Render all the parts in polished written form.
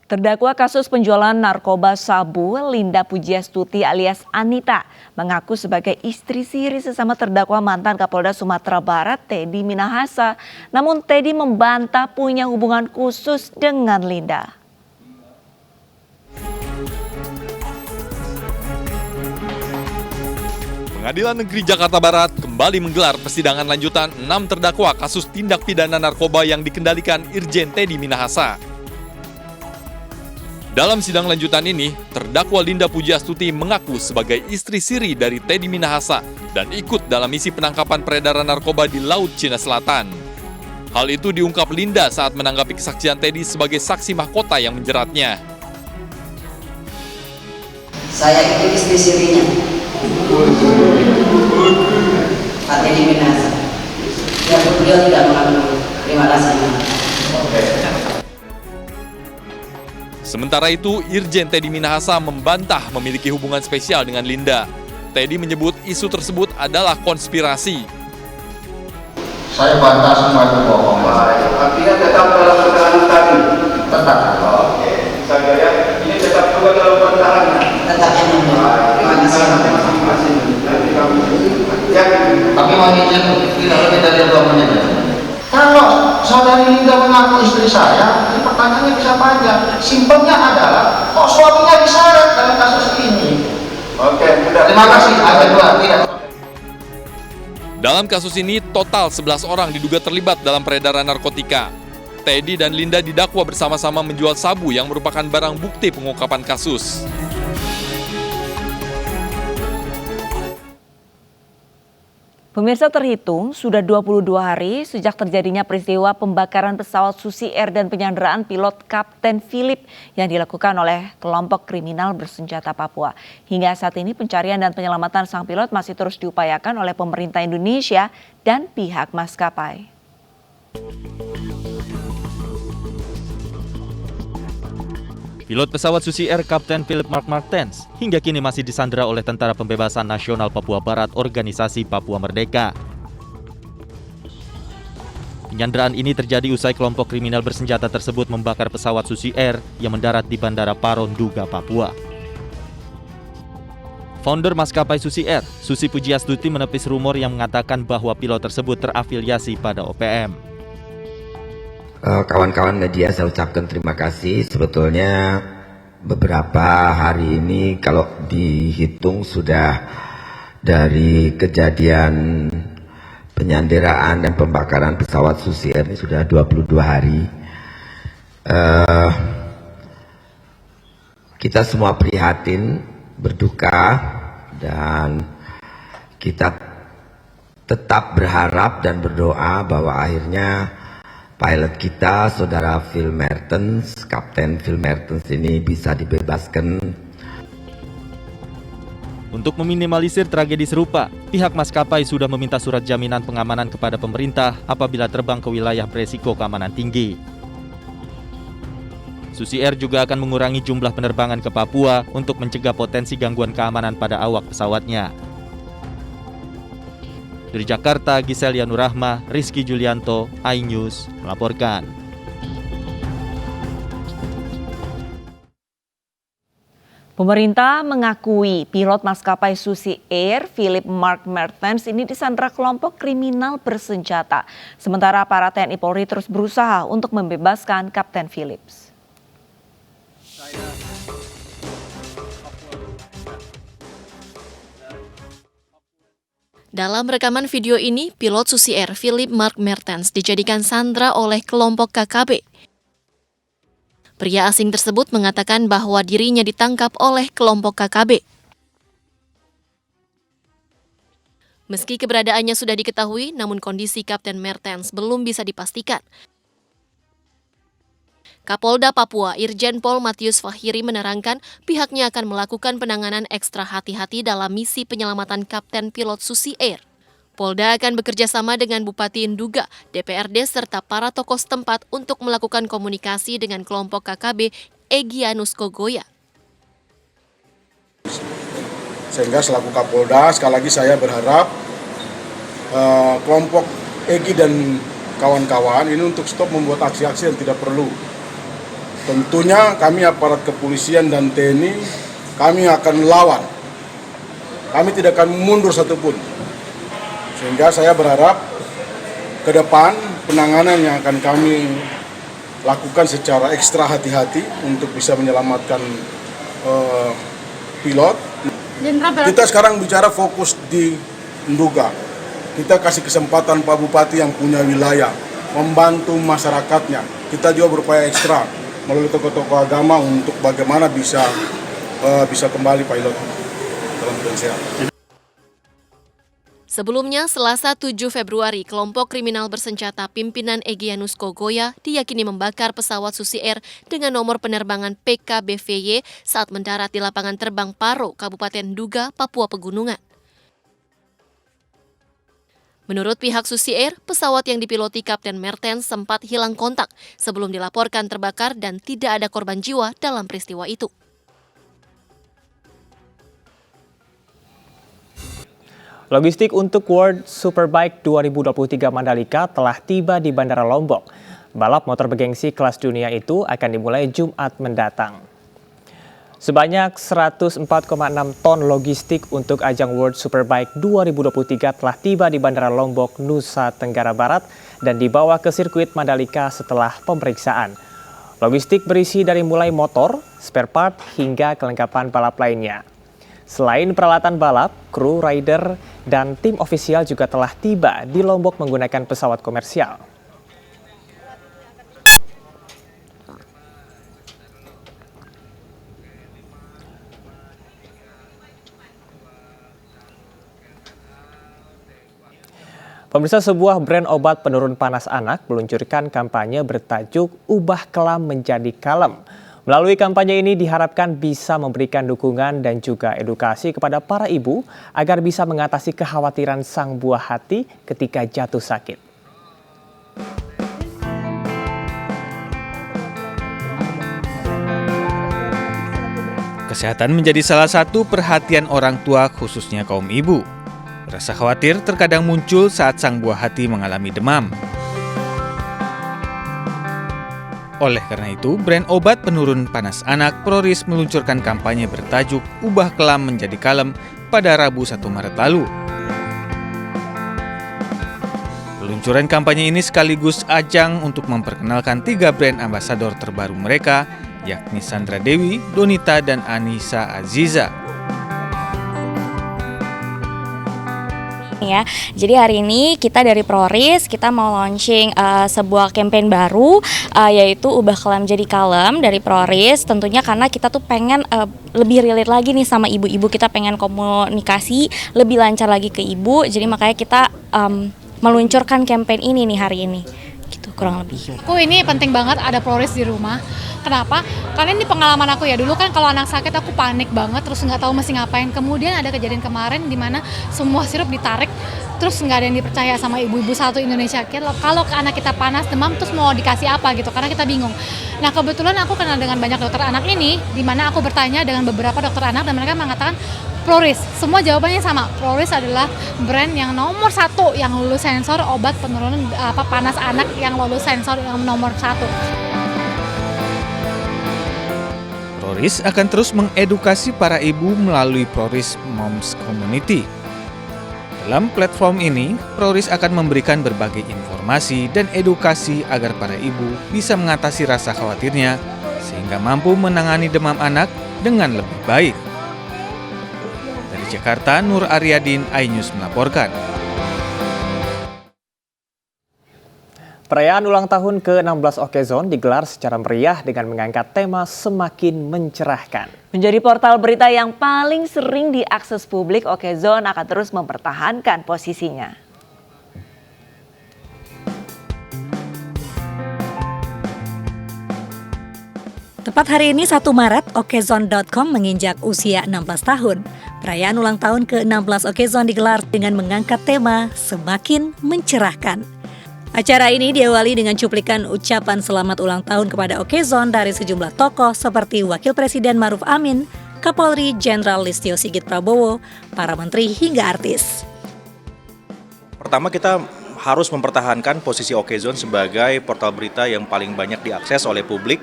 Terdakwa kasus penjualan narkoba sabu, Linda Pujiastuti alias Anita, mengaku sebagai istri siri sesama terdakwa mantan Kapolda Sumatera Barat, Teddy Minahasa. Namun Teddy membantah punya hubungan khusus dengan Linda. Pengadilan Negeri Jakarta Barat kembali menggelar persidangan lanjutan 6 terdakwa kasus tindak pidana narkoba yang dikendalikan Irjen Teddy Minahasa. Dalam sidang lanjutan ini, terdakwa Linda Pujiastuti mengaku sebagai istri siri dari Teddy Minahasa dan ikut dalam misi penangkapan peredaran narkoba di Laut Cina Selatan. Hal itu diungkap Linda saat menanggapi kesaksian Teddy sebagai saksi mahkota yang menjeratnya. Saya itu istri sirinya, Pak Teddy Minahasa. Dia tidak mengakui. Terima kasih. Sementara itu, Irjen Teddy Minahasa membantah memiliki hubungan spesial dengan Linda. Teddy menyebut isu tersebut adalah konspirasi. Saya bantah semua itu bohong. Artinya tetap dalam keterangan tadi? Tetap. Oke, misalnya ya, ini tetap juga dalam keterangan. Tetap yang mulia. Terima kasih. Tapi mau izin tidak lebih dari 2 menit. Kalau saudari Linda mengaku istri saya, ini pertanyaannya bisa panjang. Simpelnya adalah, kok suaminya diseret dalam kasus ini? Oke, sudah. Terima kasih. Ada 2, tidak. Dalam kasus ini, total 11 orang diduga terlibat dalam peredaran narkotika. Teddy dan Linda didakwa bersama-sama menjual sabu yang merupakan barang bukti pengungkapan kasus. Pemirsa, terhitung sudah 22 hari sejak terjadinya peristiwa pembakaran pesawat Susi Air dan penyanderaan pilot Kapten Philip yang dilakukan oleh kelompok kriminal bersenjata Papua. Hingga saat ini pencarian dan penyelamatan sang pilot masih terus diupayakan oleh pemerintah Indonesia dan pihak maskapai. Pilot pesawat Susi Air Kapten Philip Mark Martens hingga kini masih disandera oleh Tentara Pembebasan Nasional Papua Barat Organisasi Papua Merdeka. Penyanderaan ini terjadi usai kelompok kriminal bersenjata tersebut membakar pesawat Susi Air yang mendarat di Bandara Paro Nduga, Papua. Founder maskapai Susi Air, Susi Pujiastuti, menepis rumor yang mengatakan bahwa pilot tersebut terafiliasi pada OPM. Kawan-kawan media, saya ucapkan terima kasih. Sebetulnya beberapa hari ini kalau dihitung sudah dari kejadian penyanderaan dan pembakaran pesawat Susi Air ini sudah 22 hari. Kita semua prihatin, berduka, dan kita tetap berharap dan berdoa bahwa akhirnya pilot kita, saudara Phil Mertens, Kapten Phil Mertens ini bisa dibebaskan. Untuk meminimalisir tragedi serupa, pihak maskapai sudah meminta surat jaminan pengamanan kepada pemerintah apabila terbang ke wilayah beresiko keamanan tinggi. Susi Air juga akan mengurangi jumlah penerbangan ke Papua untuk mencegah potensi gangguan keamanan pada awak pesawatnya. Dari Jakarta, Giselia Nurahma, Rizky Julianto, iNews melaporkan. Pemerintah mengakui pilot maskapai Susi Air, Philip Mark Martens ini disandra kelompok kriminal bersenjata. Sementara aparat TNI Polri terus berusaha untuk membebaskan Kapten Philips. Dalam rekaman video ini, pilot Susi Air Philip Mark Martens dijadikan sandra oleh kelompok KKB. Pria asing tersebut mengatakan bahwa dirinya ditangkap oleh kelompok KKB. Meski keberadaannya sudah diketahui, namun kondisi Kapten Martens belum bisa dipastikan. Kapolda Papua Irjen Pol Matius Fahiri menerangkan pihaknya akan melakukan penanganan ekstra hati-hati dalam misi penyelamatan Kapten pilot Susi Air. Polda akan bekerja sama dengan Bupati Nduga, DPRD serta para tokoh setempat untuk melakukan komunikasi dengan kelompok KKB Egyanus Kogoya. Sehingga selaku Kapolda, sekali lagi saya berharap kelompok Egi dan kawan-kawan ini untuk stop membuat aksi-aksi yang tidak perlu. tentunya kami aparat kepolisian dan TNI, kami akan melawan. Kami tidak akan mundur satupun. Sehingga saya berharap ke depan penanganan yang akan kami lakukan secara ekstra hati-hati untuk bisa menyelamatkan pilot. Kita sekarang bicara fokus di Nduga. Kita kasih kesempatan Pak Bupati yang punya wilayah membantu masyarakatnya. Kita juga berupaya ekstra melalui tokoh-tokoh agama untuk bagaimana bisa kembali pilot dalam keadaan sehat. Sebelumnya, Selasa 7 Februari, kelompok kriminal bersenjata pimpinan Egyanus Kogoya diyakini membakar pesawat Susi Air dengan nomor penerbangan PKBVY saat mendarat di lapangan terbang Paro, Kabupaten Nduga, Papua Pegunungan. Menurut pihak Susi Air, pesawat yang dipiloti Kapten Mertens sempat hilang kontak sebelum dilaporkan terbakar dan tidak ada korban jiwa dalam peristiwa itu. Logistik untuk World Superbike 2023 Mandalika telah tiba di Bandara Lombok. Balap motor bergengsi kelas dunia itu akan dimulai Jumat mendatang. Sebanyak 104,6 ton logistik untuk ajang World Superbike 2023 telah tiba di Bandara Lombok, Nusa Tenggara Barat dan dibawa ke sirkuit Mandalika setelah pemeriksaan. Logistik berisi dari mulai motor, spare part, hingga kelengkapan balap lainnya. Selain peralatan balap, kru, rider, dan tim ofisial juga telah tiba di Lombok menggunakan pesawat komersial. Pemirsa, sebuah brand obat penurun panas anak meluncurkan kampanye bertajuk Ubah Kelam Menjadi Kalem. Melalui kampanye ini diharapkan bisa memberikan dukungan dan juga edukasi kepada para ibu agar bisa mengatasi kekhawatiran sang buah hati ketika jatuh sakit. Kesehatan menjadi salah satu perhatian orang tua, khususnya kaum ibu. Rasa khawatir terkadang muncul saat sang buah hati mengalami demam. Oleh karena itu, brand obat penurun panas anak Proris meluncurkan kampanye bertajuk Ubah Kelam Menjadi Kalem pada Rabu 1 Maret lalu. Peluncuran kampanye ini sekaligus ajang untuk memperkenalkan 3 brand ambasador terbaru mereka, yakni Sandra Dewi, Donita, dan Anissa Aziza. Ya, jadi hari ini kita dari Proris kita mau launching sebuah campaign baru yaitu Ubah Kelam Jadi Kalem dari Proris. Tentunya karena kita tuh pengen lebih relate lagi nih sama ibu-ibu, kita pengen komunikasi lebih lancar lagi ke ibu. Jadi makanya kita meluncurkan campaign ini nih hari ini. Gitu kurang lebih. Ini penting banget ada Proris di rumah. Kenapa? Karena ini pengalaman aku ya, dulu kan kalau anak sakit aku panik banget, terus nggak tahu mesti ngapain. Kemudian ada kejadian kemarin di mana semua sirup ditarik, terus nggak ada yang dipercaya sama ibu-ibu satu Indonesia. Kalau anak kita panas, demam, terus mau dikasih apa gitu, karena kita bingung. Nah kebetulan aku kenal dengan banyak dokter anak ini, di mana aku bertanya dengan beberapa dokter anak dan mereka mengatakan Proris, semua jawabannya sama. Proris adalah brand yang nomor 1 yang lulus sensor obat penurunan panas anak yang lulus sensor yang nomor 1. Proris akan terus mengedukasi para ibu melalui Proris Moms Community. Dalam platform ini, Proris akan memberikan berbagai informasi dan edukasi agar para ibu bisa mengatasi rasa khawatirnya sehingga mampu menangani demam anak dengan lebih baik. Dari Jakarta, Nur Aryadin, iNews melaporkan. Perayaan ulang tahun ke-16 Okezon digelar secara meriah dengan mengangkat tema Semakin Mencerahkan. Menjadi portal berita yang paling sering diakses publik, Okezon akan terus mempertahankan posisinya. Tepat hari ini 1 Maret, Okezon.com menginjak usia 16 tahun. Perayaan ulang tahun ke-16 Okezon digelar dengan mengangkat tema Semakin Mencerahkan. Acara ini diawali dengan cuplikan ucapan selamat ulang tahun kepada Okezon dari sejumlah tokoh seperti Wakil Presiden Maruf Amin, Kapolri Jenderal Listio Sigit Prabowo, para menteri hingga artis. Pertama, kita harus mempertahankan posisi Okezon sebagai portal berita yang paling banyak diakses oleh publik.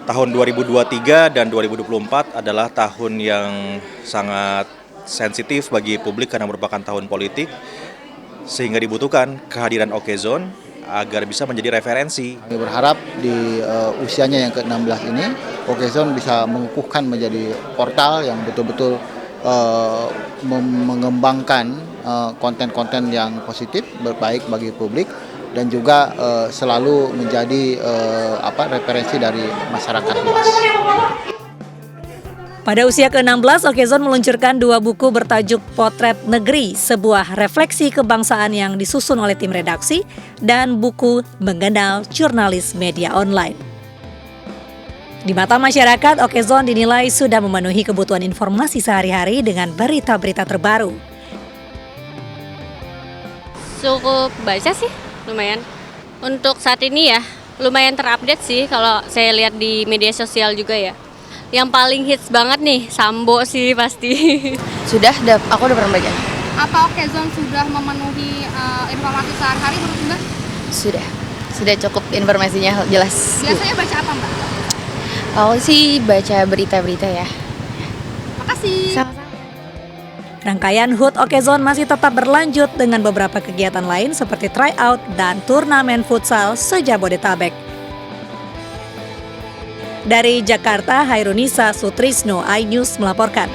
tahun 2023 dan 2024 adalah tahun yang sangat sensitif bagi publik karena merupakan tahun politik, sehingga dibutuhkan kehadiran Okezone agar bisa menjadi referensi. Kami berharap di usianya yang ke-16 ini, Okezone bisa mengukuhkan menjadi portal yang betul-betul mengembangkan konten-konten yang positif, berbaik bagi publik, dan juga selalu menjadi referensi dari masyarakat luas. Pada usia ke-16, Okezone meluncurkan 2 buku bertajuk Potret Negeri, sebuah refleksi kebangsaan yang disusun oleh tim redaksi, dan buku Mengenal Jurnalis Media Online. Di mata masyarakat, Okezone dinilai sudah memenuhi kebutuhan informasi sehari-hari dengan berita-berita terbaru. Cukup baca sih, lumayan. Untuk saat ini ya, lumayan terupdate sih kalau saya lihat di media sosial juga ya. Yang paling hits banget nih, Sambo sih pasti. Aku udah pernah baca. Apa Okezone sudah memenuhi informasi sehari-hari menurut Mbak? Sudah cukup informasinya jelas. Biasanya baca apa Mbak? Aku sih baca berita-berita ya. Makasih. Sama-sama. Rangkaian HUT Okezone masih tetap berlanjut dengan beberapa kegiatan lain seperti tryout dan turnamen futsal se-Jabodetabek. Dari Jakarta, Hairunisa Sutrisno, iNews melaporkan.